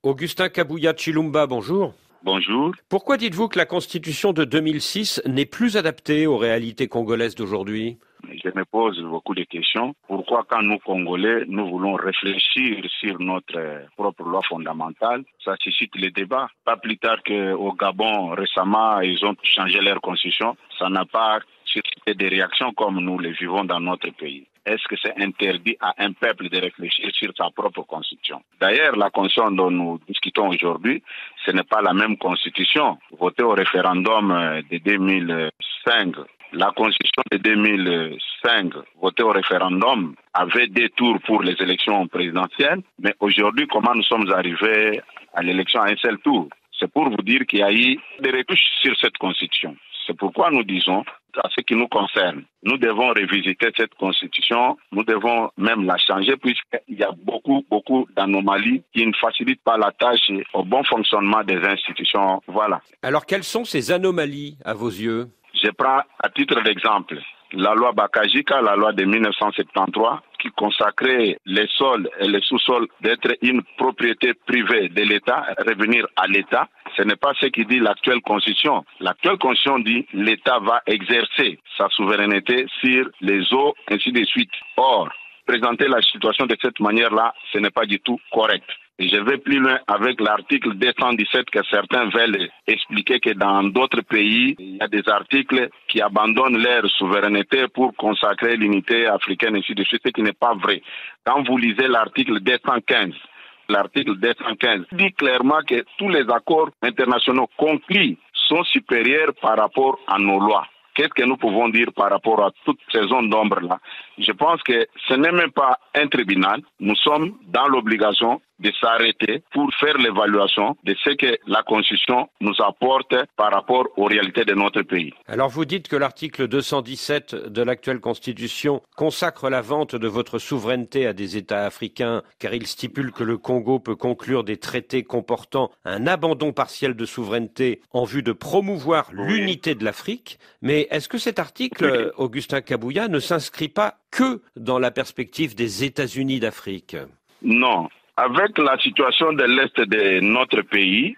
Augustin Kabouya Chilumba, bonjour. Bonjour. Pourquoi dites-vous que la Constitution de 2006 n'est plus adaptée aux réalités congolaises d'aujourd'hui ? Je me pose beaucoup de questions. Pourquoi quand nous, Congolais, nous voulons réfléchir sur notre propre loi fondamentale, ça suscite les débats. Pas plus tard qu'au Gabon, récemment, ils ont changé leur constitution. Ça n'a pas suscité des réactions comme nous les vivons dans notre pays. Est-ce que c'est interdit à un peuple de réfléchir sur sa propre constitution? D'ailleurs, la constitution dont nous discutons aujourd'hui, ce n'est pas la même constitution votée au référendum de 2005. La constitution de 2005, votée au référendum, avait 2 tours pour les élections présidentielles. Mais aujourd'hui, comment nous sommes arrivés à l'élection à un seul tour? C'est pour vous dire qu'il y a eu des retouches sur cette constitution. C'est pourquoi nous disons, à ce qui nous concerne, nous devons revisiter cette constitution, nous devons même la changer puisqu'il y a beaucoup d'anomalies qui ne facilitent pas la tâche au bon fonctionnement des institutions. Voilà. Alors quelles sont ces anomalies à vos yeux ? Je prends à titre d'exemple la loi Bakajika, la loi de 1973, qui consacrait les sols et les sous-sols d'être une propriété privée de l'État, revenir à l'État. Ce n'est pas ce qui dit l'actuelle constitution. L'actuelle constitution dit l'État va exercer sa souveraineté sur les eaux, ainsi de suite. Or, présenter la situation de cette manière-là, ce n'est pas du tout correct. Et je vais plus loin avec l'article 217 que certains veulent expliquer que dans d'autres pays, il y a des articles qui abandonnent leur souveraineté pour consacrer l'unité africaine, ainsi de suite, ce qui n'est pas vrai. Quand vous lisez l'article 215 dit clairement que tous les accords internationaux conclus sont supérieurs par rapport à nos lois. Qu'est-ce que nous pouvons dire par rapport à toutes ces zones d'ombre-là? Je pense que ce n'est même pas un tribunal. Nous sommes dans l'obligation de s'arrêter pour faire l'évaluation de ce que la Constitution nous apporte par rapport aux réalités de notre pays. Alors vous dites que l'article 217 de l'actuelle Constitution consacre la vente de votre souveraineté à des États africains car il stipule que le Congo peut conclure des traités comportant un abandon partiel de souveraineté en vue de promouvoir l'unité de l'Afrique. Mais est-ce que cet article, Augustin Kabouya, ne s'inscrit pas que dans la perspective des États-Unis d'Afrique? Non. Avec la situation de l'Est de notre pays,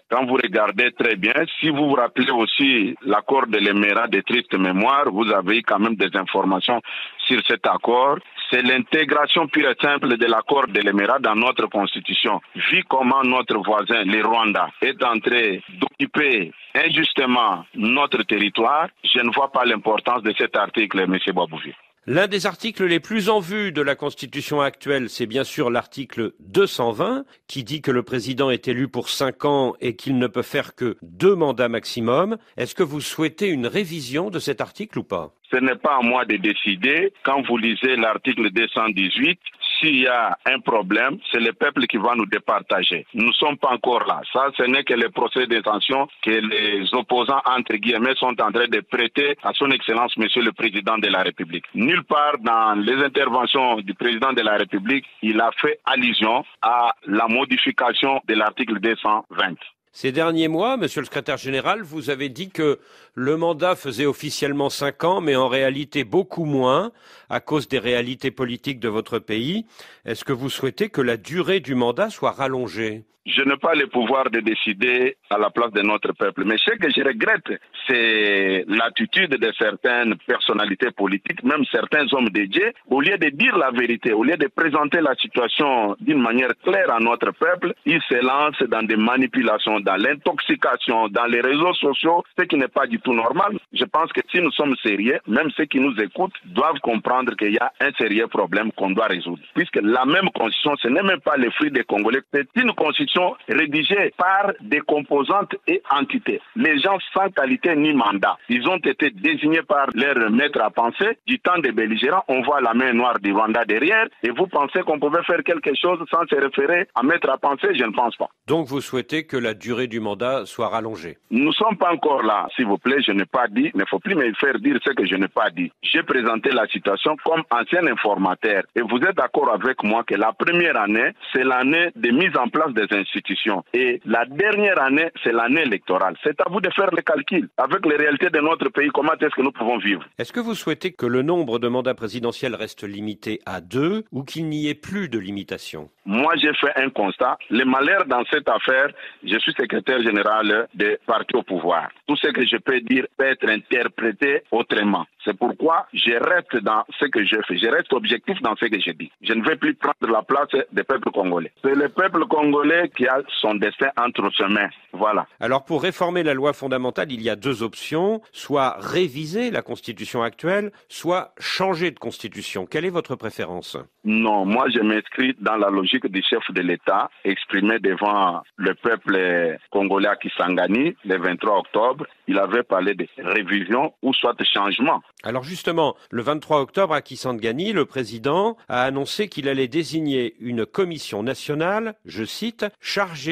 quand vous regardez très bien, si vous vous rappelez aussi l'accord de l'Émirat de triste mémoire, vous avez quand même des informations sur cet accord. C'est l'intégration pure et simple de l'accord de l'Émirat dans notre constitution. Vu comment notre voisin, le Rwanda, est en train d'occuper injustement notre territoire, je ne vois pas l'importance de cet article, M. Babouvi. L'un des articles les plus en vue de la Constitution actuelle, c'est bien sûr l'article 220, qui dit que le président est élu pour 5 ans et qu'il ne peut faire que 2 mandats maximum. Est-ce que vous souhaitez une révision de cet article ou pas? Ce n'est pas à moi de décider. Quand vous lisez l'article 218, s'il y a un problème, c'est le peuple qui va nous départager. Nous ne sommes pas encore là. Ça, ce n'est que le procès d'intention que les opposants, entre guillemets, sont en train de prêter à son Excellence, Monsieur le Président de la République. Nulle part dans les interventions du Président de la République, il a fait allusion à la modification de l'article 220. Ces derniers mois, Monsieur le Secrétaire général, vous avez dit que le mandat faisait officiellement 5 ans, mais en réalité beaucoup moins, à cause des réalités politiques de votre pays. Est-ce que vous souhaitez que la durée du mandat soit rallongée? Je n'ai pas le pouvoir de décider à la place de notre peuple. Mais ce que je regrette, c'est l'attitude de certaines personnalités politiques, même certains hommes dédiés, au lieu de dire la vérité, au lieu de présenter la situation d'une manière claire à notre peuple, ils se lancent dans des manipulations, dans l'intoxication, dans les réseaux sociaux, ce qui n'est pas du tout normal. Je pense que si nous sommes sérieux, même ceux qui nous écoutent doivent comprendre qu'il y a un sérieux problème qu'on doit résoudre. Puisque la même constitution, ce n'est même pas le fruit des Congolais, c'est une constitution rédigée par des composantes et entités. Les gens sans qualité ni mandat. Ils ont été désignés par leur maître à penser. Du temps des belligérants, on voit la main noire du Rwanda derrière. Et vous pensez qu'on pouvait faire quelque chose sans se référer à maître à penser? Je ne pense pas. Donc vous souhaitez que la durée durée du mandat soit rallongée. Nous ne sommes pas encore là, s'il vous plaît, je n'ai pas dit, il ne faut plus me faire dire ce que je n'ai pas dit. J'ai présenté la situation comme ancien informateur et vous êtes d'accord avec moi que la première année, c'est l'année de mise en place des institutions et la dernière année, c'est l'année électorale. C'est à vous de faire les calculs. Avec les réalités de notre pays, comment est-ce que nous pouvons vivre? Est-ce que vous souhaitez que le nombre de mandats présidentiels reste limité à 2 ou qu'il n'y ait plus de limitation? Moi, j'ai fait un constat. Le malheur dans cette affaire, je suis secrétaire général des partis au pouvoir. Tout ce que je peux dire peut être interprété autrement. C'est pourquoi je reste dans ce que je fais. Je reste objectif dans ce que je dis. Je ne vais plus prendre la place des peuples congolais. C'est le peuple congolais qui a son destin entre ses mains. Voilà. Alors, pour réformer la loi fondamentale, il y a 2 options. Soit réviser la constitution actuelle, soit changer de constitution. Quelle est votre préférence? Non, moi je m'inscris dans la logique du chef de l'État exprimé devant le peuple congolais à Kisangani le 23 octobre. Il avait parlé de révision ou soit de changement. Alors justement, le 23 octobre à Kisangani, le président a annoncé qu'il allait désigner une commission nationale, je cite,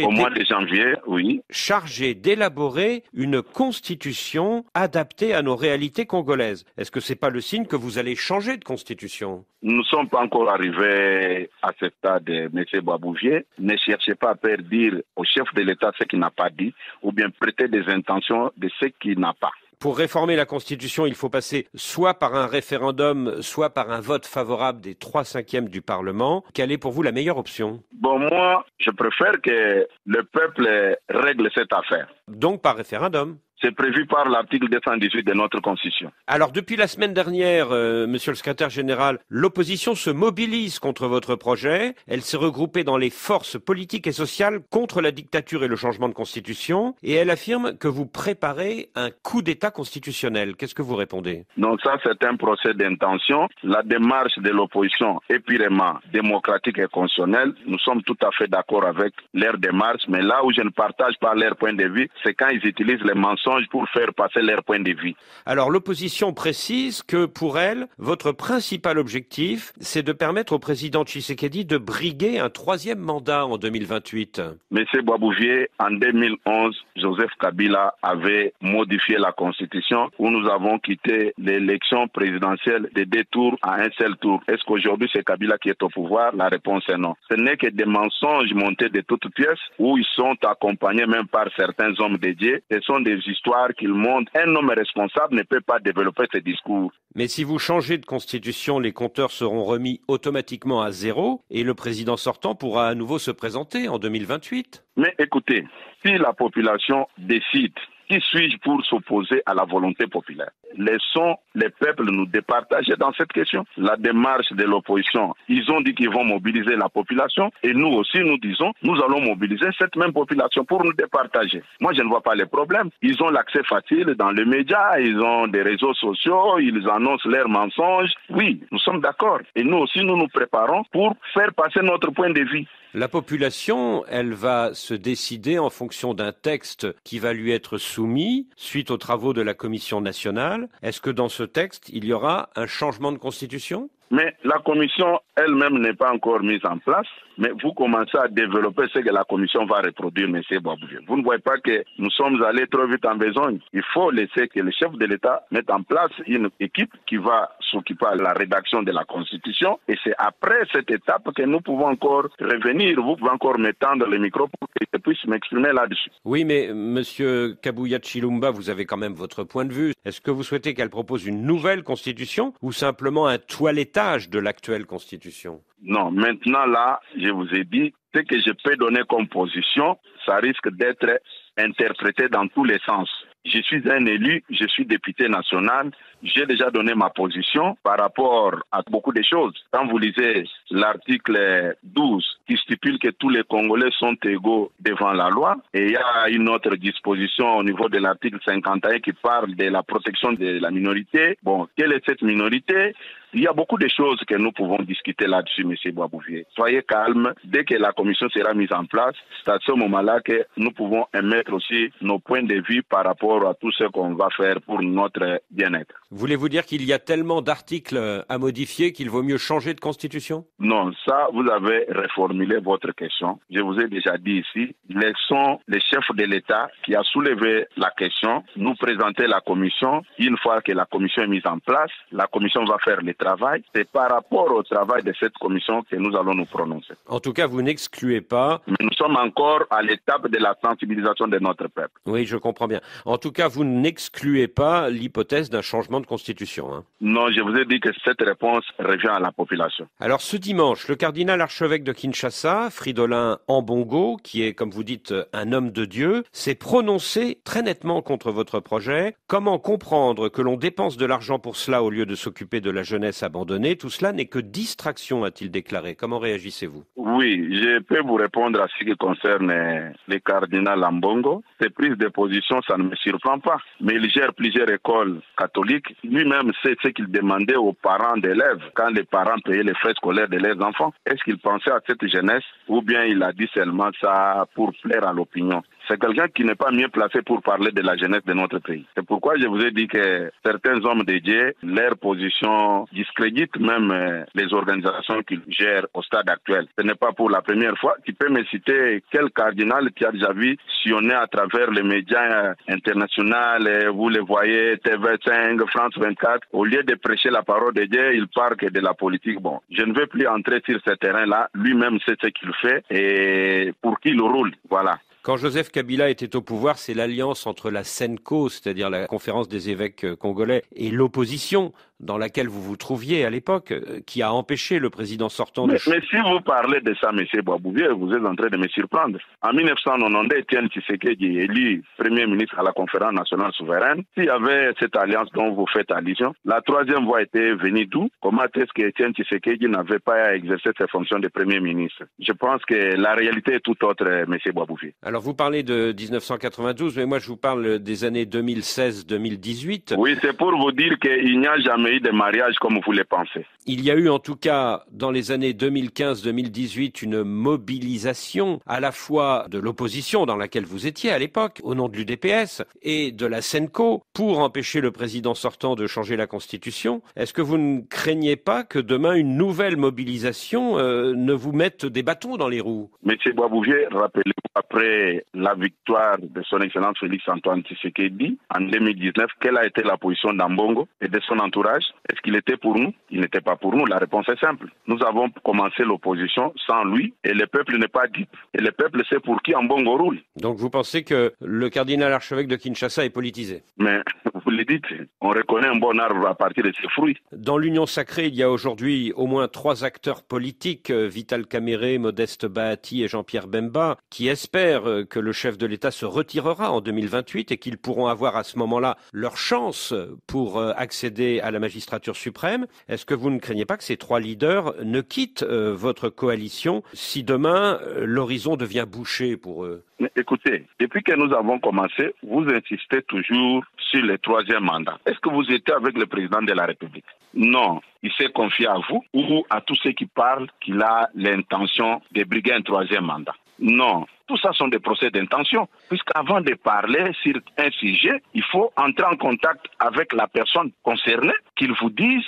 au mois de janvier, oui. chargée d'élaborer une constitution adaptée à nos réalités congolaises. Est-ce que c'est pas le signe que vous allez changer de constitution? Nous ne sommes pas encore arrivés à ce stade, M. Boisbouvier. Ne cherchez pas à faire dire au chef de l'État ce qu'il n'a pas dit, ou bien prêter des intentions de ce qu'il n'a pas. Pour réformer la Constitution, il faut passer soit par un référendum, soit par un vote favorable des 3/5 du Parlement. Quelle est pour vous la meilleure option? Bon, moi, je préfère que le peuple règle cette affaire. Donc par référendum. C'est prévu par l'article 218 de notre Constitution. Alors depuis la semaine dernière, monsieur le secrétaire général, l'opposition se mobilise contre votre projet. Elle s'est regroupée dans les forces politiques et sociales contre la dictature et le changement de constitution. Et elle affirme que vous préparez un coup d'État constitutionnel. Qu'est-ce que vous répondez? Donc ça, c'est un procès d'intention. La démarche de l'opposition est purement démocratique et constitutionnelle. Nous sommes tout à fait d'accord avec leur démarche. Mais là où je ne partage pas leur point de vue, c'est quand ils utilisent les mensonges pour faire passer leur point de vue. Alors l'opposition précise que pour elle, votre principal objectif, c'est de permettre au président Tshisekedi de briguer un 3e mandat en 2028. Monsieur Boisbouvier, en 2011, Joseph Kabila avait modifié la Constitution où nous avons quitté l'élection présidentielle de 2 tours à un seul tour. Est-ce qu'aujourd'hui c'est Kabila qui est au pouvoir? La réponse est non. Ce n'est que des mensonges montés de toutes pièces où ils sont accompagnés même par certains hommes dédiés. Ce sont des histoires qu'ils montrent. Un homme responsable ne peut pas développer ce discours. Mais si vous changez de constitution, les compteurs seront remis automatiquement à 0 et le président sortant pourra à nouveau se présenter en 2028. Mais écoutez, si la population décide, qui suis-je pour s'opposer à la volonté populaire? Laissons les peuples nous départager dans cette question. La démarche de l'opposition, ils ont dit qu'ils vont mobiliser la population et nous aussi nous disons, nous allons mobiliser cette même population pour nous départager. Moi je ne vois pas les problèmes. Ils ont l'accès facile dans les médias, ils ont des réseaux sociaux, ils annoncent leurs mensonges. Oui, nous sommes d'accord. Et nous aussi nous nous préparons pour faire passer notre point de vue. La population, elle va se décider en fonction d'un texte qui va lui être soumis suite aux travaux de la Commission nationale. Est-ce que dans ce texte, il y aura un changement de constitution? Mais la commission elle-même n'est pas encore mise en place, mais vous commencez à développer ce que la commission va reproduire, M. Boisbouvier. Vous ne voyez pas que nous sommes allés trop vite en besogne. Il faut laisser que le chef de l'État mette en place une équipe qui va s'occuper de la rédaction de la Constitution. Et c'est après cette étape que nous pouvons encore revenir. Vous pouvez encore m'étendre le micro pour que je puisse m'exprimer là-dessus. Oui, mais M. Kabuya Tshilomba, vous avez quand même votre point de vue. Est-ce que vous souhaitez qu'elle propose une nouvelle constitution ou simplement un toilettage de l'actuelle constitution? Non, maintenant là, je vous ai dit, ce que je peux donner comme position, ça risque d'être interprété dans tous les sens. Je suis un élu, je suis député national, j'ai déjà donné ma position par rapport à beaucoup de choses. Quand vous lisez l'article 12 qui stipule que tous les Congolais sont égaux devant la loi, et il y a une autre disposition au niveau de l'article 51 qui parle de la protection de la minorité. Bon, quelle est cette minorité? Il y a beaucoup de choses que nous pouvons discuter là-dessus, M. Boisbouvier. Soyez calme. Dès que la commission sera mise en place, c'est à ce moment-là que nous pouvons émettre aussi nos points de vue par rapport à tout ce qu'on va faire pour notre bien-être. Voulez-vous dire qu'il y a tellement d'articles à modifier qu'il vaut mieux changer de constitution? Non, ça, vous avez reformulé votre question. Je vous ai déjà dit ici, laissons les chefs de l'État qui a soulevé la question nous présenter la commission. Une fois que la commission est mise en place, la commission va faire le travail. C'est par rapport au travail de cette commission que nous allons nous prononcer. En tout cas, vous n'excluez pas... Mais nous sommes encore à l'étape de la sensibilisation de notre peuple. Oui, je comprends bien. En tout cas, vous n'excluez pas l'hypothèse d'un changement de constitution. Hein. Non, je vous ai dit que cette réponse revient à la population. Alors, ce dimanche, le cardinal archevêque de Kinshasa, Fridolin Ambongo, qui est, comme vous dites, un homme de Dieu, s'est prononcé très nettement contre votre projet. Comment comprendre que l'on dépense de l'argent pour cela au lieu de s'occuper de la jeunesse abandonnée? Tout cela n'est que distraction, a-t-il déclaré. Comment réagissez-vous? Oui, je peux vous répondre à ce qui concerne le cardinal Ambongo. Ses prises de position, ça ne me surprend pas. Mais il gère plusieurs écoles catholiques. Lui-même sait ce qu'il demandait aux parents d'élèves quand les parents payaient les frais scolaires de leurs enfants. Est-ce qu'il pensait à cette jeunesse ou bien il a dit seulement ça pour plaire à l'opinion? C'est quelqu'un qui n'est pas mieux placé pour parler de la jeunesse de notre pays. C'est pourquoi je vous ai dit que certains hommes de Dieu, leur position discrédite même les organisations qu'ils gèrent au stade actuel. Ce n'est pas pour la première fois. Tu peux me citer quel cardinal qui a déjà vu sillonner à travers les médias internationaux, vous les voyez, TV5, France 24, au lieu de prêcher la parole de Dieu, il parle que de la politique. Bon, je ne veux plus entrer sur ce terrain-là. Lui-même sait ce qu'il fait et pour qui il roule. Voilà. Quand Joseph Kabila était au pouvoir, c'est l'alliance entre la CENCO, c'est-à-dire la conférence des évêques congolais, et l'opposition, dans laquelle vous vous trouviez à l'époque, qui a empêché le président sortant Mais si vous parlez de ça, M. Boisbouvier, vous êtes en train de me surprendre. En 1990, Étienne Tshisekedi est élu Premier ministre à la conférence nationale souveraine. S'il y avait cette alliance dont vous faites allusion, la troisième voie était venue d'où? Comment est-ce que Étienne Tshisekedi n'avait pas exercé ses fonctions de Premier ministre? Je pense que la réalité est tout autre, M. Boisbouvier. Alors vous parlez de 1992, mais moi je vous parle des années 2016-2018. Oui, c'est pour vous dire qu'il n'y a jamais eu de mariage comme vous le pensez. Il y a eu en tout cas dans les années 2015-2018 une mobilisation à la fois de l'opposition dans laquelle vous étiez à l'époque, au nom de l'UDPS, et de la CENCO pour empêcher le président sortant de changer la Constitution. Est-ce que vous ne craignez pas que demain une nouvelle mobilisation ne vous mette des bâtons dans les roues? Monsieur Boisbouvier, rappelez-vous, après la victoire de son Excellence Félix Antoine Tshisekedi en 2019, quelle a été la position d'Ambongo et de son entourage? Est-ce qu'il était pour nous? Il n'était pas pour nous. La réponse est simple. Nous avons commencé l'opposition sans lui et le peuple n'est pas dupe. Et le peuple sait pour qui Ambongo roule. Donc vous pensez que le cardinal archevêque de Kinshasa est politisé? Mais vous le dites, on reconnaît un bon arbre à partir de ses fruits. Dans l'Union sacrée, il y a aujourd'hui au moins 3 acteurs politiques, Vital Kamerhe, Modeste Bahati et Jean-Pierre Bemba, qui espèrent que le chef de l'État se retirera en 2028 et qu'ils pourront avoir à ce moment-là leur chance pour accéder à la magistrature suprême. Est-ce que vous ne craignez pas que ces 3 leaders ne quittent votre coalition si demain l'horizon devient bouché pour eux? Mais écoutez, depuis que nous avons commencé, vous insistez toujours sur le 3e mandat. Est-ce que vous étiez avec le président de la République? Non. Il s'est confié à vous ou à tous ceux qui parlent qu'il a l'intention de briguer un 3e mandat? Non. Tout ça sont des procès d'intention. Puisqu'avant de parler sur un sujet, il faut entrer en contact avec la personne concernée, qu'il vous dise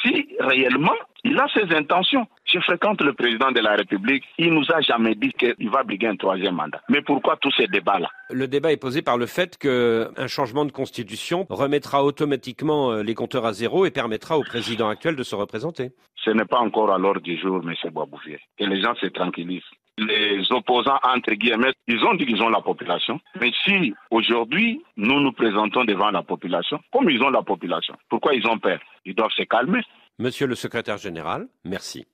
si réellement il a ses intentions. Je fréquente le président de la République, il nous a jamais dit qu'il va briguer un 3e mandat. Mais pourquoi tous ces débats-là? Le débat est posé par le fait qu'un changement de constitution remettra automatiquement les compteurs à zéro et permettra au président actuel de se représenter. Ce n'est pas encore à l'ordre du jour, M. Boisbouvier. Et les gens se tranquillisent. Les opposants, entre guillemets, ils ont dit qu'ils ont la population. Mais si aujourd'hui, nous nous présentons devant la population, comme ils ont la population, pourquoi ils ont peur? Ils doivent se calmer. Monsieur le secrétaire général, merci.